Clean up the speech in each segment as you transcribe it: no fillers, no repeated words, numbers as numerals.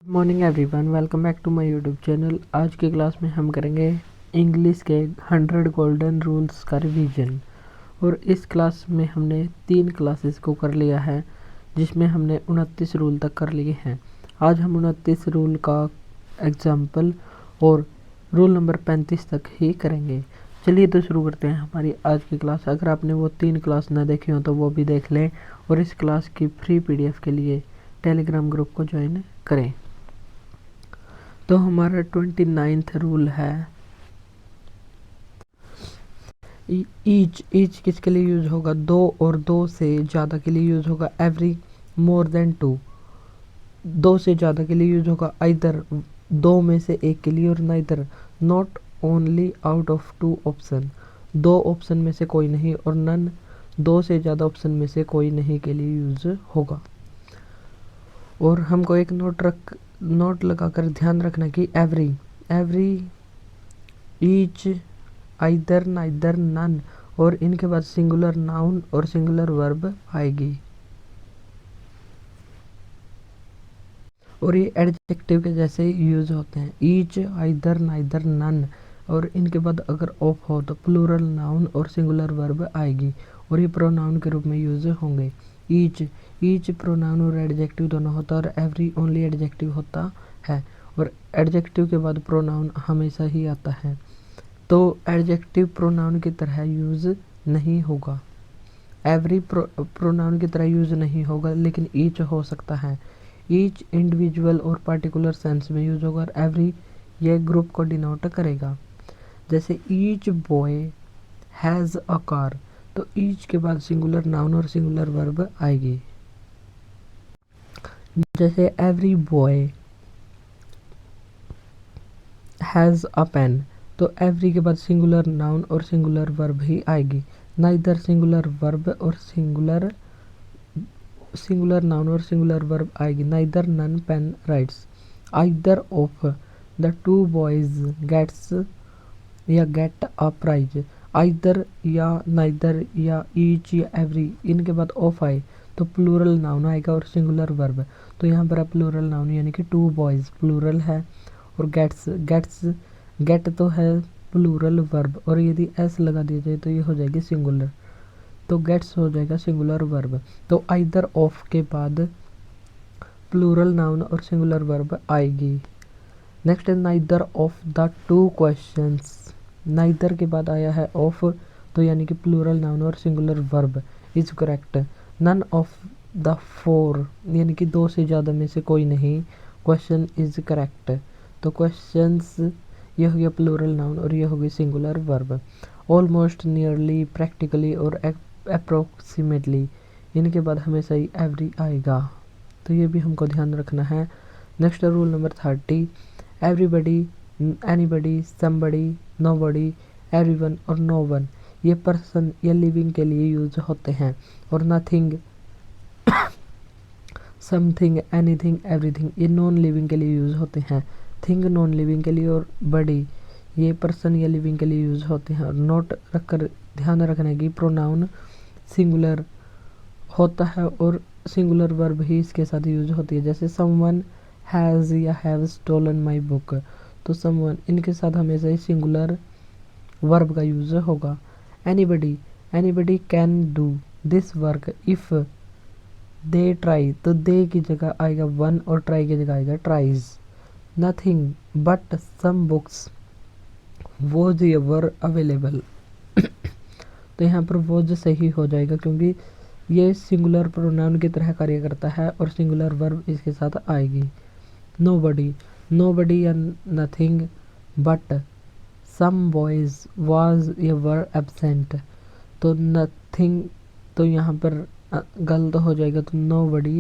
Good morning everyone, welcome back to my YouTube channel. आज की class में हम करेंगे इंग्लिश के 100 गोल्डन रूल्स का रिवीजन। और इस क्लास में हमने 3 क्लासेस को कर लिया है, जिसमें हमने 29 रूल तक कर लिए हैं। आज हम 29 रूल का एग्जाम्पल और रूल नंबर 35 तक ही करेंगे। चलिए तो शुरू करते हैं हमारी आज की क्लास। अगर आपने वो 3 क्लास ना देखी हो तो वो भी देख लें, और इस क्लास की फ्री पीडीएफ के लिए टेलीग्राम ग्रुप को ज्वाइन करें। तो हमारा 29th रूल है ईच किसके लिए यूज होगा? दो और दो से ज़्यादा के लिए यूज होगा एवरी मोर देन टू। दो से ज़्यादा के लिए यूज होगा आइदर दो में से एक के लिए, और neither not only out of two option. दो ऑप्शन में से कोई नहीं, और नन दो से ज़्यादा ऑप्शन में से कोई नहीं के लिए यूज होगा। और हमको एक नोट लगाकर ध्यान रखना कि every each either neither none और इनके बाद सिंगुलर नाउन और सिंगुलर वर्ब आएगी। और ये एडजेक्टिव के जैसे यूज होते हैं, ईच आइदर नाइदर नन, और इनके बाद अगर ऑफ हो तो प्लूरल नाउन और सिंगुलर वर्ब आएगी, और ये प्रोनाउन के रूप में यूज होंगे। ईच प्रोनाउन और एडजेक्टिव दोनों होता है, और एवरी ओनली एडजेक्टिव होता है, और एडजेक्टिव के बाद प्रोनाउन हमेशा ही आता है। तो एडजेक्टिव प्रोनाउन की तरह यूज नहीं होगा, एवरी प्रोनाउन की तरह यूज नहीं होगा, लेकिन ईच हो सकता है। ईच इंडिविजुअल और पार्टिकुलर सेंस में यूज होगा, और एवरी ये ग्रुप को डिनोट करेगा। जैसे each boy has a car, तो ईच के बाद सिंगुलर नाउन और सिंगुलर वर्ब आएगी। जैसे every boy has a pen, तो एवरी के बाद सिंगुलर नाउन और सिंगुलर वर्ब ही आएगी। नाइदर सिंगुलर वर्ब और सिंगुलर नाउन और सिंगुलर वर्ब आएगी। Neither none pen writes. Either of the to boys gets या गेट अ प्राइज। आइदर या नाइदर या ईच या एवरी, इनके बाद ऑफ आए तो प्लूरल नाउन आएगा और सिंगुलर वर्ब। तो यहाँ पर प्लूरल नाउन यानी कि टू बॉयज प्लूरल है, और गेट तो है प्लूरल वर्ब, और यदि एस लगा दिया जाए तो ये हो जाएगी सिंगुलर, तो गेट्स हो जाएगा सिंगुलर वर्ब। तो आइदर ऑफ के बाद प्लूरल नाउन और सिंगुलर वर्ब आएगी। नेक्स्ट है neither of the two questions. Neither के बाद आया है ऑफ, तो यानी कि प्लूरल नाउन और singular verb is correct. None of the four, यानी कि दो से ज़्यादा में से कोई नहीं, क्वेश्चन इज करेक्ट। तो क्वेश्चंस ये हो गया प्लूरल नाउन, और ये हो गई singular verb. Almost, nearly, practically और अप्रोक्सीमेटली, इनके बाद हमेशा ही एवरी आएगा, तो ये भी हमको ध्यान रखना है। Next rule number 30, everybody, anybody, somebody, nobody, everyone और नो वन, ये पर्सन या लिविंग के लिए यूज होते हैं, और नथिंग, समथिंग, एनीथिंग, एवरीथिंग ये नॉन लिविंग के लिए यूज होते हैं। थिंग नॉन लिविंग के लिए, और बडी ये पर्सन या लिविंग के लिए यूज होते हैं। और नोट रखकर ध्यान रखने की प्रोनाउन सिंगुलर होता है, और सिंगुलर वर्ब ही इसके साथ यूज होती है। जैसे समवन हैज़ या हैव स्टोलन माई बुक, तो समवन इनके साथ हमेशा ही सिंगुलर वर्ब का यूज होगा। Anybody can do this work if they try, तो दे की जगह आएगा वन, और ट्राई की जगह आएगा tries. Nothing but some books was ever available, तो यहाँ पर वॉज सही हो जाएगा, क्योंकि ये सिंगुलर प्रोनाउन की तरह कार्य करता है, और सिंगुलर वर्ब इसके साथ आएगी। नोबडी या nothing but some boys was ever absent, तो नथिंग तो यहाँ पर गलत हो जाएगा, तो नोबडी,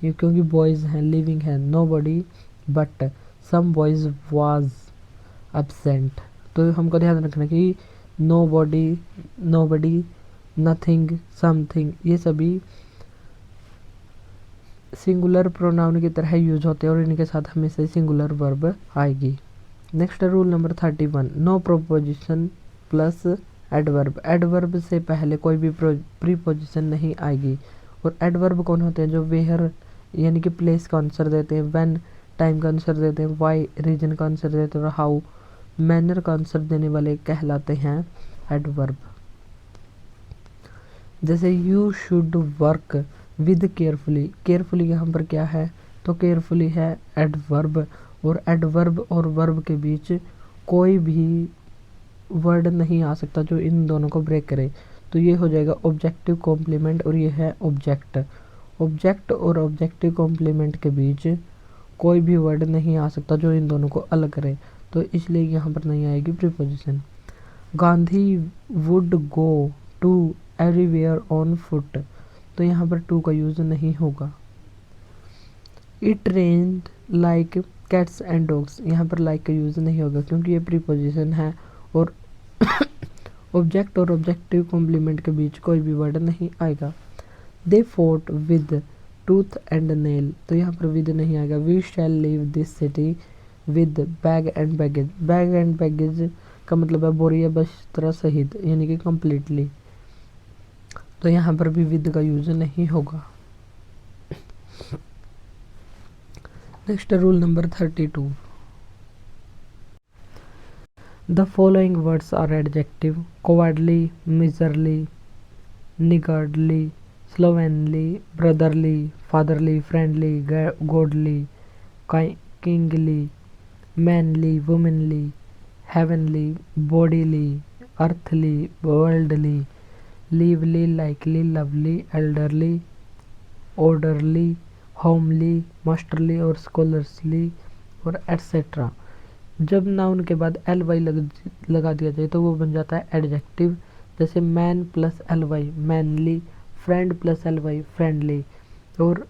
ये क्योंकि बॉयज हैं, लिविंग है, nobody but some boys was absent. तो हमको ध्यान रखना कि नोबडी, नथिंग, समथिंग ये सभी सिंगुलर प्रोनाउन की तरह यूज होते हैं, और इनके साथ हमेशा सिंगुलर वर्ब आएगी। Next rule number 31, no preposition plus adverb. Adverb से पहले कोई भी प्रीपोजिशन नहीं आएगी। और एडवर्ब कौन होते हैं? जो वेयर यानी कि प्लेस का आंसर देते हैं, व्हेन टाइम का आंसर देते हैं, वाई रीजन का आंसर देते हैं और हाउ मैनर का आंसर देने वाले कहलाते हैं एडवर्ब। जैसे you should work with carefully, carefully यहाँ पर क्या है, तो केयरफुली है एडवर्ब, और एडवर्ब और वर्ब के बीच कोई भी वर्ड नहीं आ सकता जो इन दोनों को ब्रेक करे, तो ये हो जाएगा ऑब्जेक्टिव कॉम्प्लीमेंट और ये है ऑब्जेक्ट। ऑब्जेक्ट और ऑब्जेक्टिव कॉम्प्लीमेंट के बीच कोई भी वर्ड नहीं आ सकता जो इन दोनों को अलग करे, तो इसलिए यहाँ पर नहीं आएगी preposition. Gandhi would go to everywhere on foot, तो यहाँ पर टू का यूज नहीं होगा। It rained like cats and dogs, यहाँ पर लाइक का यूज नहीं होगा क्योंकि ये प्रीपोजिशन है और ऑब्जेक्ट और ऑब्जेक्टिव कॉम्प्लीमेंट के बीच कोई भी वर्ड नहीं आएगा। They fought with tooth and nail, तो यहाँ पर विद नहीं आएगा। We shall leave this city with bag and baggage, bag and baggage का मतलब है बोरी या बस्ता सहित, यानी कि कम्प्लीटली, तो यहाँ पर भी विद का यूज नहीं होगा। Next rule number 32। The following words are adjective: cowardly, miserly, niggardly, slovenly, brotherly, fatherly, friendly, godly, kingly, manly, womanly, heavenly, bodily, earthly, worldly, lively, likely, lovely, elderly, orderly, homely, masterly और scholarly और etc। जब noun के बाद L Y लगा दिया जाए तो वो बन जाता है एडजेक्टिव। जैसे man plus L Y manly, friend plus L Y friendly, और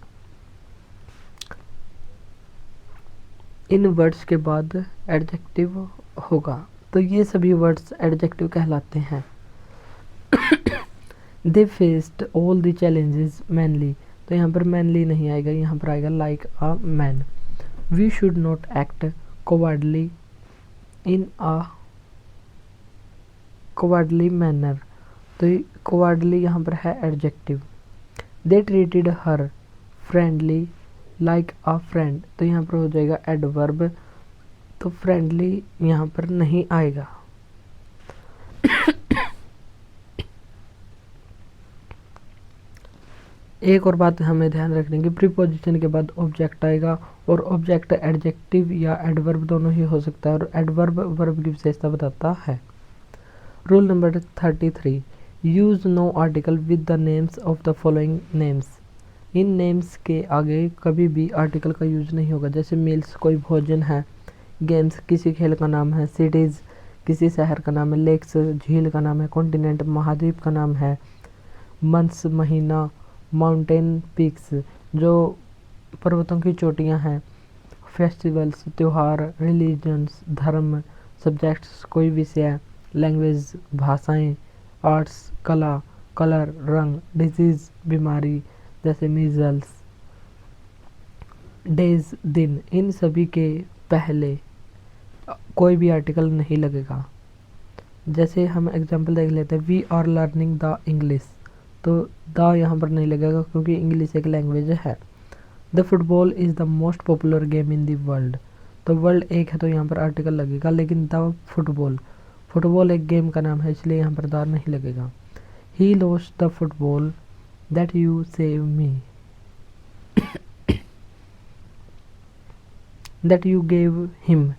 इन वर्ड्स के बाद एडजेक्टिव होगा, तो ये सभी वर्ड्स एडजेक्टिव कहलाते हैं। They faced all the challenges manly, तो यहाँ पर मैनली नहीं आएगा, यहाँ पर आएगा like a man. We should not act cowardly in a cowardly manner, तो cowardly यहाँ पर है adjective. they treated her friendly like a friend, तो यहाँ पर हो जाएगा एडवर्ब, तो फ्रेंडली यहाँ पर नहीं आएगा। एक और बात हमें ध्यान रखने की, प्रीपोजिशन के बाद ऑब्जेक्ट आएगा और ऑब्जेक्ट एडजेक्टिव या एडवर्ब दोनों ही हो सकता है, और एडवर्ब वर्ब की विशेषता बताता है। Rule number 33। Use no article with the names of the following names, इन नेम्स के आगे कभी भी आर्टिकल का यूज नहीं होगा। जैसे मील्स कोई भोजन है, गेम्स किसी खेल का नाम है, सिटीज़ किसी शहर का नाम है, लेक्स झील का नाम है, कॉन्टिनेंट महाद्वीप का नाम है, मंथ्स महीना, माउंटेन पीक्स जो पर्वतों की चोटियां हैं, फेस्टिवल्स त्योहार, रिलीजन्स धर्म, सब्जेक्ट्स कोई विषय, लैंग्वेज भाषाएं, आर्ट्स कला, कलर रंग, डिजीज बीमारी जैसे मीजल्स, डेज दिन, इन सभी के पहले कोई भी आर्टिकल नहीं लगेगा। जैसे हम एग्जांपल देख लेते हैं, we are learning the English, तो द यहाँ पर नहीं लगेगा क्योंकि इंग्लिश एक लैंग्वेज है। The football is the most popular game in the world, तो वर्ल्ड एक है तो यहाँ पर आर्टिकल लगेगा, लेकिन द फुटबॉल, फुटबॉल एक गेम का नाम है इसलिए यहाँ पर द नहीं लगेगा। He lost the football that you save me, that you gave him,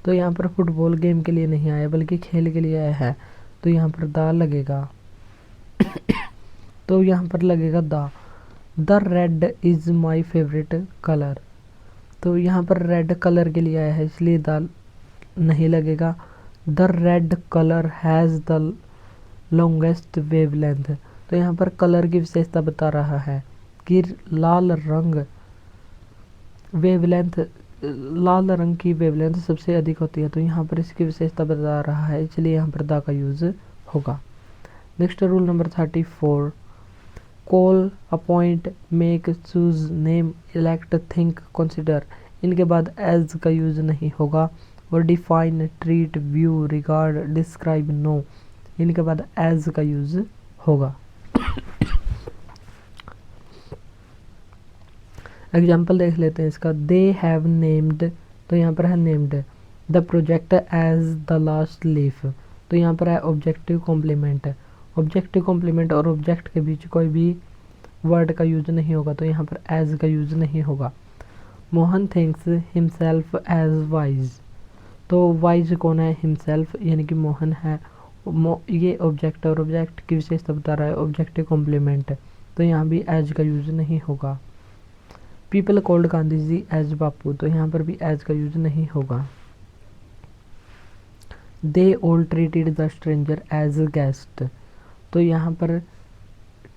तो यहाँ पर फुटबॉल गेम के लिए नहीं आया बल्कि खेल के लिए आया है, तो यहाँ पर द लगेगा। तो यहाँ पर लगेगा the red is my favourite colour, तो यहाँ पर रेड कलर के लिए आया है इसलिए द नहीं लगेगा। The red colour has the longest wavelength, तो यहाँ पर कलर की विशेषता बता रहा है कि लाल रंग वेवलेंथ, लाल रंग की वेवलेंथ सबसे अधिक होती है, तो यहाँ पर इसकी विशेषता बता रहा है इसलिए यहाँ पर द का यूज़ होगा। Next rule number 34। Call, appoint, make, choose, name, elect, think, consider, इनके बाद एज का यूज नहीं होगा, और define, treat, view, regard, describe, know, इनके बाद एज का यूज होगा। एग्जाम्पल देख लेते हैं इसका। दे हैव नेम्ड, तो यहाँ पर है named the project as the last leaf, तो यहाँ पर है ऑब्जेक्टिव कॉम्प्लीमेंट। ऑब्जेक्टिव कॉम्प्लीमेंट और ऑब्जेक्ट के बीच कोई भी वर्ड का यूज नहीं होगा, तो यहाँ पर एज का यूज नहीं होगा। Mohan thinks himself age wise, तो वाइज कौन है? हिमसेल्फ, यानी कि मोहन है। ये ऑब्जेक्ट और ऑब्जेक्ट की विशेषता बता रहा है, ऑब्जेक्टिव कॉम्प्लीमेंट, तो यहाँ भी एज का यूज नहीं होगा। People called Gandhi ji as Bapu, तो यहाँ पर भी एज का यूज नहीं होगा। They all treated the stranger as a guest, तो यहाँ पर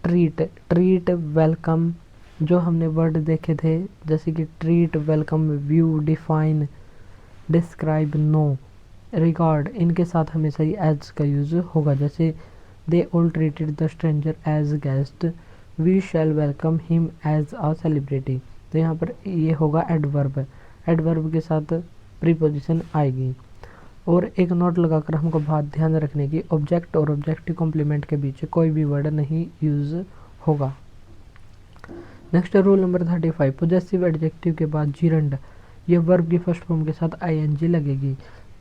ट्रीट वेलकम, जो हमने वर्ड देखे थे जैसे कि treat, welcome, view, define, describe, know, regard, इनके साथ हमेशा ही एज का यूज होगा। जैसे they all treated the stranger as guest, we shall welcome him as a celebrity, तो यहाँ पर ये होगा एडवर्ब। एडवर्ब के साथ प्रीपोजिशन आएगी। और एक नोट लगाकर हमको बात ध्यान रखने की, ऑब्जेक्ट और ऑब्जेक्टिव कॉम्प्लीमेंट के बीच कोई भी वर्ड नहीं यूज होगा। Next rule number 35, possessive adjective के बाद जीरंड, ये वर्ब की फर्स्ट फॉर्म के साथ आईएनजी लगेगी।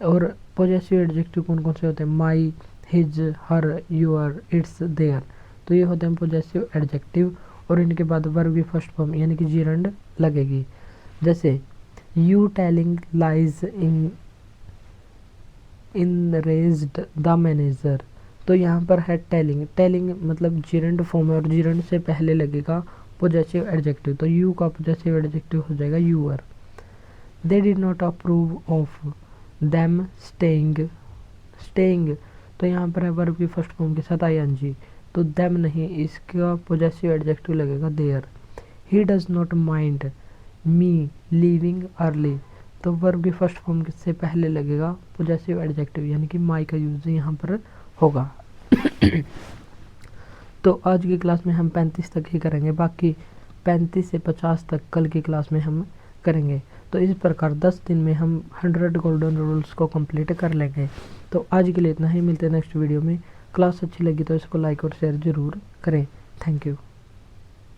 और पोजेसिव एडजेक्टिव कौन कौन से होते हैं? My, his, her, your, its, their, तो ये होते हैं पोजेसिव एडजेक्टिव और इनके बाद वर्ब की फर्स्ट फॉर्म यानी कि जीरंड लगेगी। जैसे you telling lies enraged the manager, तो यहाँ पर है टेलिंग। टेलिंग मतलब जीरंड फॉर्म है और जीरंड से पहले लगेगा पोजेसिव एडजेक्टिव, तो यू का पोजेसिव एडजेक्टिव हो जाएगा your. They did not approve of them staying, तो यहाँ पर है वर्ब की फर्स्ट फॉर्म के साथ आईएनजी, तो देम नहीं, इसका पोजेसिव एडजेक्टिव लगेगा their. He does not mind me leaving early, तो वर्ब की फर्स्ट फॉर्म से पहले लगेगा पोजेसिव एडजेक्टिव यानी कि माई का यूज यहाँ पर होगा। तो आज की क्लास में हम 35 तक ही करेंगे, बाकी 35 से 50 तक कल की क्लास में हम करेंगे। तो इस प्रकार 10 दिन में हम 100 गोल्डन रूल्स को कंप्लीट कर लेंगे। तो आज के लिए इतना ही, मिलते हैं नेक्स्ट वीडियो में। क्लास अच्छी लगी तो इसको लाइक और शेयर ज़रूर करें। Thank you.